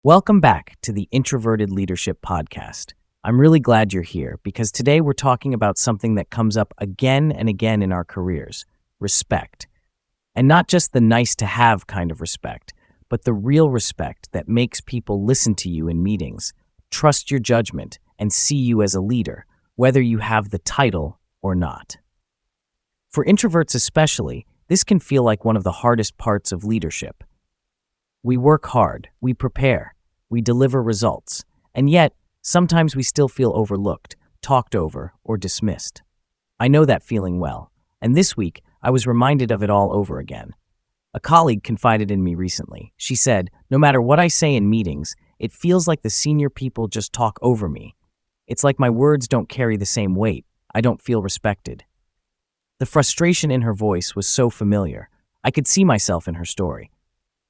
Welcome back to the Introverted Leadership Podcast. I'm really glad you're here because today we're talking about something that comes up again and again in our careers: respect. And not just the nice to have kind of respect, but the real respect that makes people listen to you in meetings, trust your judgment, and see you as a leader, whether you have the title or not. For introverts especially, this can feel like one of the hardest parts of leadership. We work hard, we prepare, we deliver results, and yet sometimes we still feel overlooked, talked over, or dismissed. I know that feeling well, and this week I was reminded of it all over again. A colleague confided in me recently. She said, "No matter what I say in meetings, it feels like the senior people just talk over me. It's like my words don't carry the same weight. I don't feel respected." The frustration in her voice was so familiar. I could see myself in her story.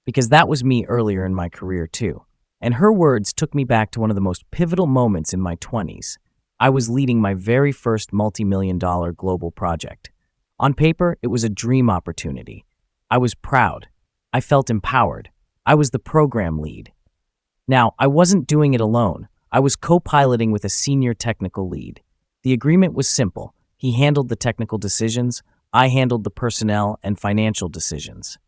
Because that was me earlier in my career too. And her words took me back to one of the most pivotal moments in my 20s. I was leading my very first multi-million-dollar global project. On paper, it was a dream opportunity. I was proud. I felt empowered. I was the program lead. Now, I wasn't doing it alone. I was co-piloting with a senior technical lead. The agreement was simple. He handled the technical decisions. I handled the personnel and financial decisions.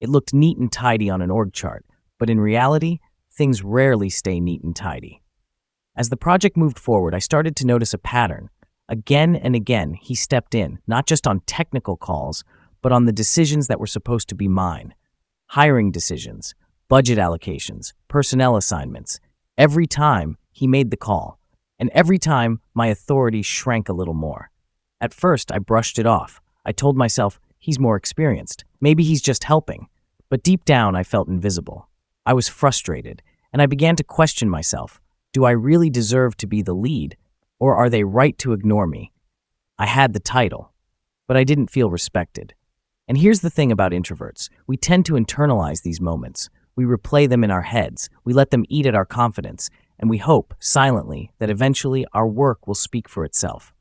It looked neat and tidy on an org chart, but in reality, things rarely stay neat and tidy. As the project moved forward, I started to notice a pattern. Again and again, he stepped in, not just on technical calls, but on the decisions that were supposed to be mine. Hiring decisions, budget allocations, personnel assignments. Every time, he made the call. And every time, my authority shrank a little more. At first, I brushed it off. I told myself, he's more experienced. Maybe he's just helping. But deep down, I felt invisible. I was frustrated, and I began to question myself. Do I really deserve to be the lead, or are they right to ignore me? I had the title, but I didn't feel respected. And here's the thing about introverts. We tend to internalize these moments. We replay them in our heads. We let them eat at our confidence, and we hope, silently, that eventually our work will speak for itself.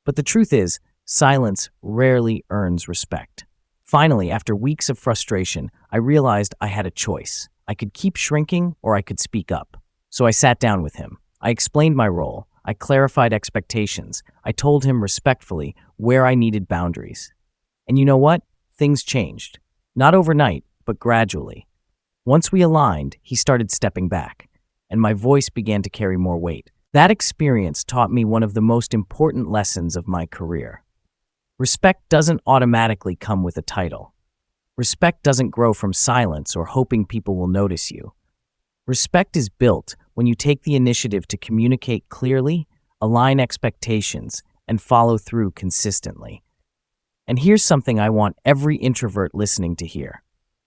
But the truth is, silence rarely earns respect. Finally, after weeks of frustration, I realized I had a choice. I could keep shrinking or I could speak up. So I sat down with him. I explained my role. I clarified expectations. I told him respectfully where I needed boundaries. And you know what? Things changed. Not overnight, but gradually. Once we aligned, he started stepping back, and my voice began to carry more weight. That experience taught me one of the most important lessons of my career. Respect doesn't automatically come with a title. Respect doesn't grow from silence or hoping people will notice you. Respect is built when you take the initiative to communicate clearly, align expectations, and follow through consistently. And here's something I want every introvert listening to hear.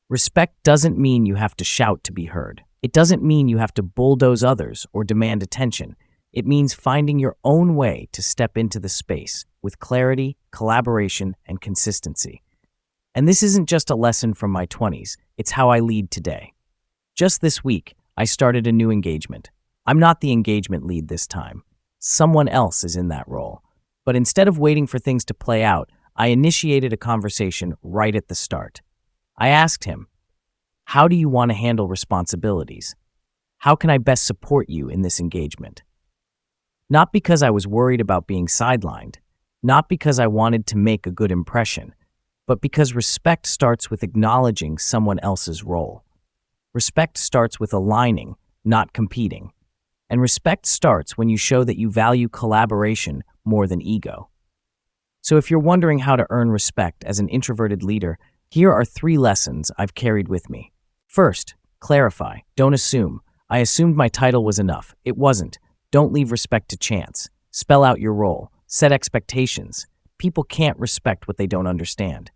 Respect doesn't mean you have to shout to be heard. It doesn't mean you have to bulldoze others or demand attention. It means finding your own way to step into the space with clarity, collaboration, and consistency. And this isn't just a lesson from my 20s, it's how I lead today. Just this week, I started a new engagement. I'm not the engagement lead this time. Someone else is in that role. But instead of waiting for things to play out, I initiated a conversation right at the start. I asked him, "How do you want to handle responsibilities? How can I best support you in this engagement?" Not because I was worried about being sidelined, not because I wanted to make a good impression, but because respect starts with acknowledging someone else's role. Respect starts with aligning, not competing. And respect starts when you show that you value collaboration more than ego. So if you're wondering how to earn respect as an introverted leader, here are 3 lessons I've carried with me. First, clarify. Don't assume. I assumed my title was enough. It wasn't. Don't leave respect to chance. Spell out your role. Set expectations. People can't respect what they don't understand.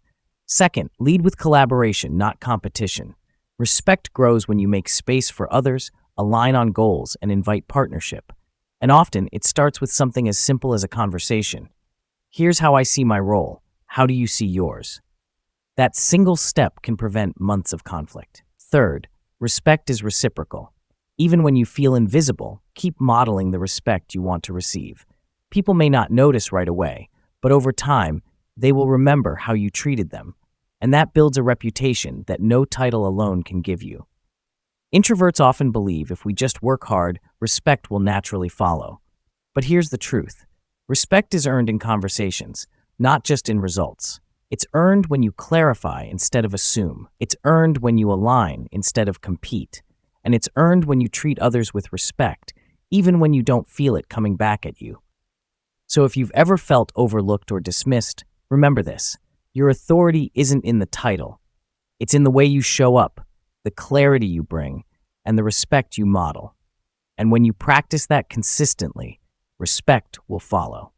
Second, lead with collaboration, not competition. Respect grows when you make space for others, align on goals, and invite partnership. And often, it starts with something as simple as a conversation. Here's how I see my role. How do you see yours? That single step can prevent months of conflict. Third, respect is reciprocal. Even when you feel invisible, keep modeling the respect you want to receive. People may not notice right away, but over time, they will remember how you treated them, and that builds a reputation that no title alone can give you. Introverts often believe if we just work hard, respect will naturally follow. But here's the truth. Respect is earned in conversations, not just in results. It's earned when you clarify instead of assume. It's earned when you align instead of compete. And it's earned when you treat others with respect, even when you don't feel it coming back at you. So if you've ever felt overlooked or dismissed, remember this. Your authority isn't in the title. It's in the way you show up, the clarity you bring, and the respect you model. And when you practice that consistently, respect will follow.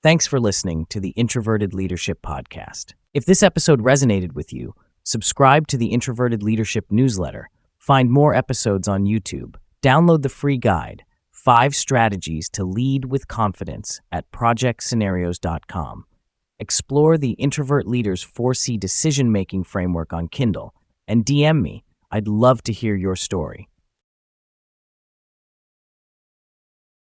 Thanks for listening to the Introverted Leadership Podcast. If this episode resonated with you, subscribe to the Introverted Leadership newsletter. Find more episodes on YouTube. Download the free guide, 5 Strategies to Lead with Confidence at projectscenarios.com. Explore the Introvert Leader's 4C decision-making framework on Kindle, and DM me. I'd love to hear your story.